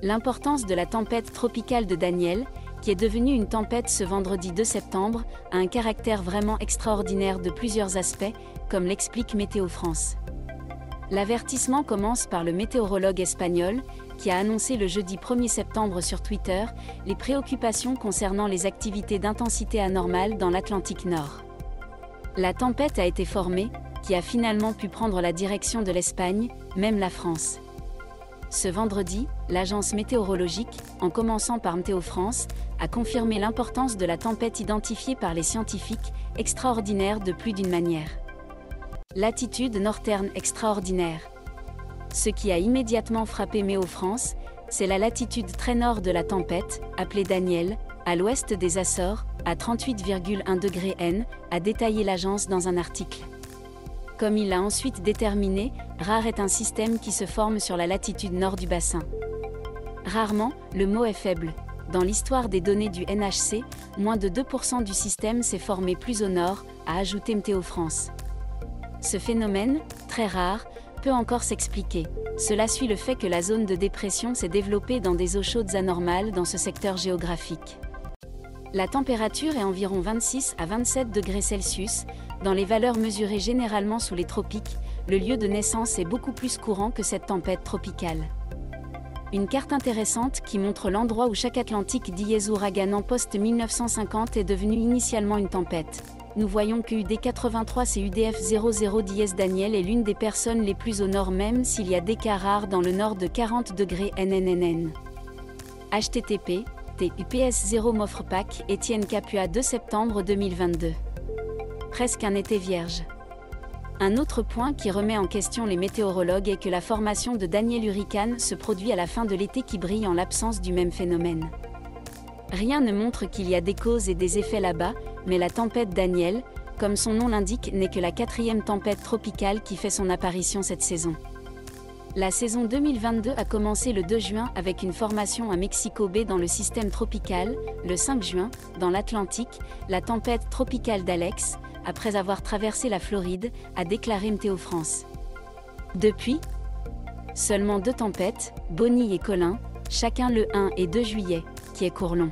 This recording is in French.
L'importance de la tempête tropicale de Daniel, qui est devenue une tempête ce vendredi 2 septembre, a un caractère vraiment extraordinaire de plusieurs aspects, comme l'explique Météo France. L'avertissement commence par le météorologue espagnol, qui a annoncé le jeudi 1er septembre sur Twitter les préoccupations concernant les activités d'intensité anormale dans l'Atlantique Nord. La tempête a été formée, qui a finalement pu prendre la direction de l'Espagne, même la France. Ce vendredi, l'agence météorologique, en commençant par Météo France, a confirmé l'importance de la tempête identifiée par les scientifiques, extraordinaire de plus d'une manière. Latitude northern extraordinaire. Ce qui a immédiatement frappé Météo France, c'est la latitude très nord de la tempête, appelée Daniel, à l'ouest des Açores, à 38,1 degrés N, a détaillé l'agence dans un article. Comme il l'a ensuite déterminé, rare est un système qui se forme sur la latitude nord du bassin. Rarement, le mot est faible. Dans l'histoire des données du NHC, moins de 2% du système s'est formé plus au nord, a ajouté Météo France. Ce phénomène, très rare, peut encore s'expliquer. Cela suit le fait que la zone de dépression s'est développée dans des eaux chaudes anormales dans ce secteur géographique. La température est environ 26 à 27 degrés Celsius, dans les valeurs mesurées généralement sous les tropiques, le lieu de naissance est beaucoup plus courant que cette tempête tropicale. Une carte intéressante qui montre l'endroit où chaque Atlantique dièse ouraganant post-1950 est devenu initialement une tempête. Nous voyons que UD 83 CUDF 00 dièse Daniel est l'une des personnes les plus au nord même s'il y a des cas rares dans le nord de 40 degrés NNNN. http TUPS 0 m'offre Pack Étienne Capua 2 septembre 2022. Presque un été vierge. Un autre point qui remet en question les météorologues est que la formation de Daniel Hurricane se produit à la fin de l'été qui brille en l'absence du même phénomène. Rien ne montre qu'il y a des causes et des effets là-bas, mais la tempête Daniel, comme son nom l'indique, n'est que la 4e tempête tropicale qui fait son apparition cette saison. La saison 2022 a commencé le 2 juin avec une formation à Mexico Bay dans le système tropical, le 5 juin, dans l'Atlantique, la tempête tropicale d'Alex, après avoir traversé la Floride, a déclaré Météo France. Depuis, seulement 2 tempêtes, Bonnie et Colin, chacun le 1 et 2 juillet, qui est court long.